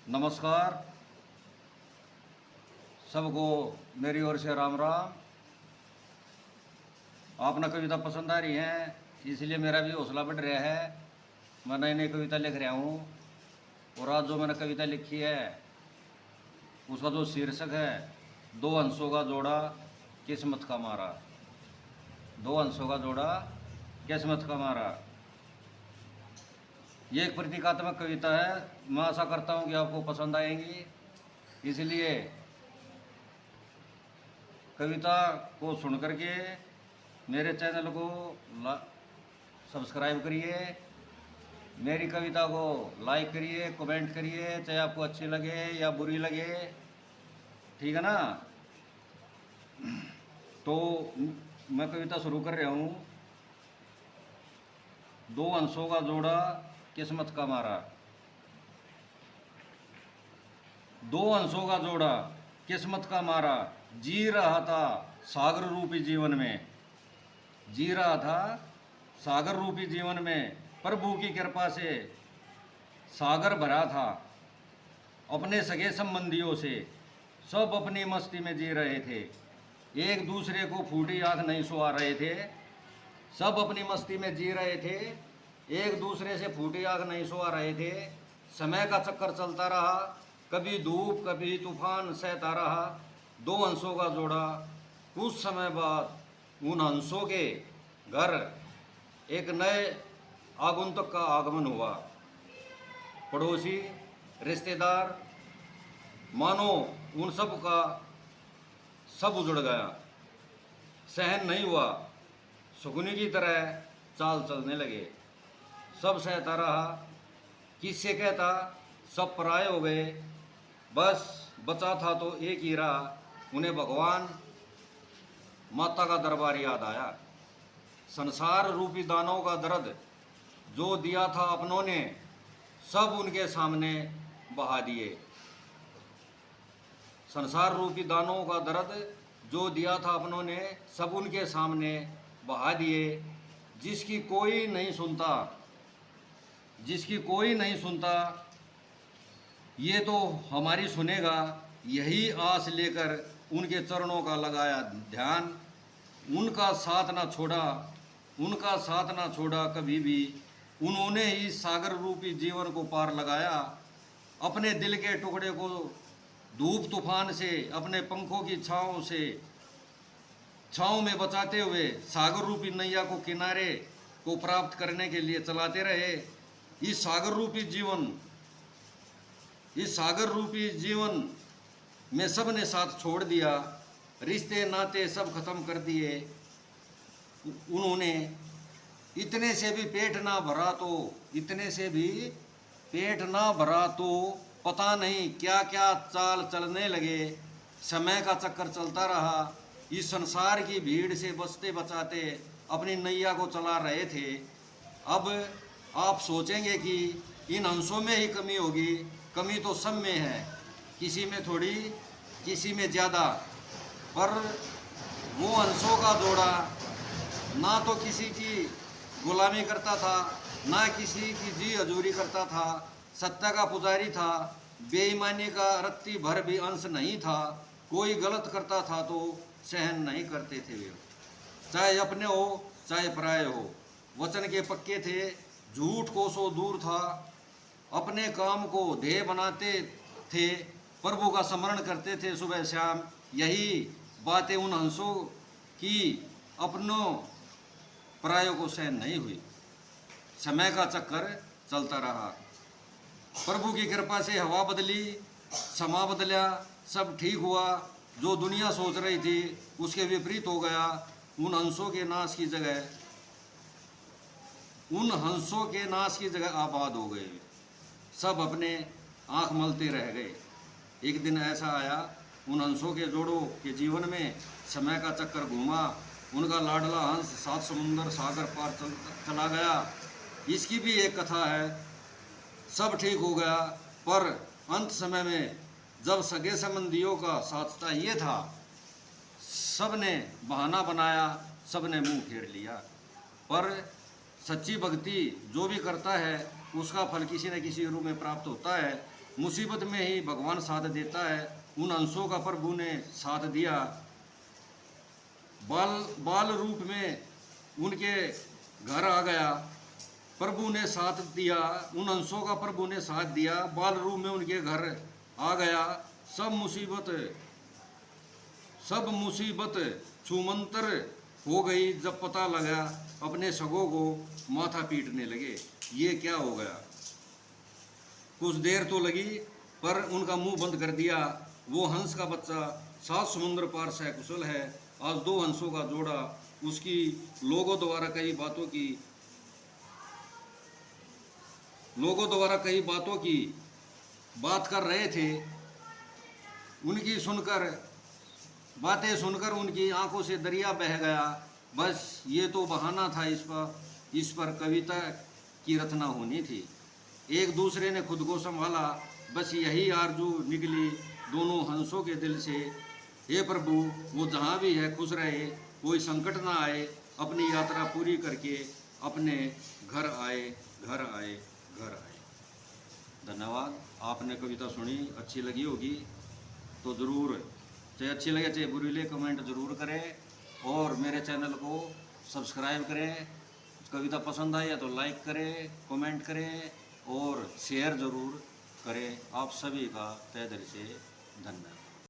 नमस्कार सबको मेरी ओर से राम राम। आपने कविता पसंद आ रही है इसलिए मेरा भी हौसला बढ़ रहा है। मैं नई नई कविता लिख रहा हूँ और आज जो मैंने कविता लिखी है उसका जो शीर्षक है दो हंसों का जोड़ा किस्मत का मारा। दो हंसों का जोड़ा किस्मत का मारा। ये एक प्रतीकात्मक कविता है। मैं आशा करता हूँ कि आपको पसंद आएंगी, इसलिए कविता को सुन करके मेरे चैनल को सब्सक्राइब करिए, मेरी कविता को लाइक करिए, कमेंट करिए, चाहे आपको अच्छी लगे या बुरी लगे, ठीक है ना। तो मैं कविता शुरू कर रहा हूँ। दो हंसों का जोड़ा किस्मत का मारा। दो हंसों का जोड़ा किस्मत का मारा, जी रहा था सागर रूपी जीवन में। जी रहा था सागर रूपी जीवन में, प्रभु की कृपा से सागर भरा था। अपने सगे संबंधियों से सब अपनी मस्ती में जी रहे थे, एक दूसरे को फूटी आंख नहीं सुहा रहे थे। सब अपनी मस्ती में जी रहे थे, एक दूसरे से फूटी आंख नहीं सुहा रहे थे। समय का चक्कर चलता रहा, कभी धूप कभी तूफान सहता रहा। दो हंसों का जोड़ा, कुछ समय बाद उन हंसों के घर एक नए आगंतुक का आगमन हुआ। पड़ोसी, रिश्तेदार, मानो उन सब का सब उजड़ गया। सहन नहीं हुआ, शकुनी की तरह चाल चलने लगे। सब सहता रहा, किससे कहता, सब पराये हो गए। बस बचा था तो एक ही रहा, उन्हें भगवान माता का दरबार याद आया। संसार रूपी दानों का दर्द जो दिया था अपनों ने, सब उनके सामने बहा दिए। संसार रूपी दानों का दर्द जो दिया था अपनों ने, सब उनके सामने बहा दिए। जिसकी कोई नहीं सुनता, जिसकी कोई नहीं सुनता, ये तो हमारी सुनेगा, यही आस लेकर उनके चरणों का लगाया ध्यान। उनका साथ ना छोड़ा, उनका साथ ना छोड़ा कभी भी, उन्होंने ही सागर रूपी जीवन को पार लगाया। अपने दिल के टुकड़े को धूप तूफान से, अपने पंखों की छाँव से, छाँव में बचाते हुए सागर रूपी नैया को किनारे को प्राप्त करने के लिए चलाते रहे। इस सागर रूपी जीवन, इस सागर रूपी जीवन में सब ने साथ छोड़ दिया, रिश्ते नाते सब खत्म कर दिए उन्होंने। इतने से भी पेट ना भरा तो, इतने से भी पेट ना भरा तो पता नहीं क्या क्या चाल चलने लगे। समय का चक्कर चलता रहा, इस संसार की भीड़ से बचते बचाते अपनी नैया को चला रहे थे। अब आप सोचेंगे कि इन हंसों में ही कमी होगी, कमी तो सब में है, किसी में थोड़ी, किसी में ज़्यादा। पर वो हंसों का जोड़ा ना तो किसी की गुलामी करता था, ना किसी की जी हजूरी करता था, सत्य का पुजारी था, बेईमानी का रत्ती भर भी अंश नहीं था। कोई गलत करता था तो सहन नहीं करते थे वे, चाहे अपने हो चाहे पराये हो। वचन के पक्के थे, झूठ कोसों दूर था, अपने काम को ध्येय बनाते थे, प्रभु का स्मरण करते थे सुबह शाम। यही बातें उन हंसों की अपनों परायों को सहन नहीं हुई। समय का चक्कर चलता रहा, प्रभु की कृपा से हवा बदली, समा बदला, सब ठीक हुआ। जो दुनिया सोच रही थी उसके विपरीत हो गया। उन हंसों के नाश की जगह, उन हंसों के नाश की जगह आबाद हो गए। सब अपने आंख मलते रह गए। एक दिन ऐसा आया उन हंसों के जोड़ों के जीवन में, समय का चक्कर घूमा, उनका लाडला हंस सात समुंदर सागर पार चला गया। इसकी भी एक कथा है। सब ठीक हो गया, पर अंत समय में जब सगे संबंधियों का साथ चाहिए था, सब ने बहाना बनाया, सब ने मुंह फेर लिया। पर सच्ची भक्ति जो भी करता है उसका फल किसी न किसी रूप में प्राप्त होता है। मुसीबत में ही भगवान साथ देता है। उन हंसों का प्रभु ने साथ दिया। बाल रूप में उनके घर आ गया, प्रभु ने साथ दिया। उन हंसों का प्रभु ने साथ दिया, बाल रूप में उनके घर आ गया। सब मुसीबत छूमंतर हो गई। जब पता लगा अपने सगों को माथा पीटने लगे, ये क्या हो गया। कुछ देर तो लगी पर उनका मुंह बंद कर दिया। वो हंस का बच्चा 7 समुद्र पार सकुशल है। आज 2 हंसों का जोड़ा उसकी लोगों द्वारा कई बातों की बात कर रहे थे। उनकी बातें सुनकर उनकी आंखों से दरिया बह गया। बस ये तो बहाना था, इस पर कविता की रचना होनी थी। एक दूसरे ने खुद को संभाला, बस यही आरजू निकली दोनों हंसों के दिल से। हे प्रभु, वो जहाँ भी है खुश रहे, कोई संकट ना आए। अपनी यात्रा पूरी करके अपने घर आए, घर आए, घर आए। धन्यवाद। आपने कविता सुनी, अच्छी लगी होगी तो ज़रूर, चाहे अच्छी लगे चाहे बुरी लगे, कमेंट ज़रूर करें और मेरे चैनल को सब्सक्राइब करें। कविता पसंद आई है तो लाइक करें, कमेंट करें और शेयर ज़रूर करें। आप सभी का तहे दिल से धन्यवाद।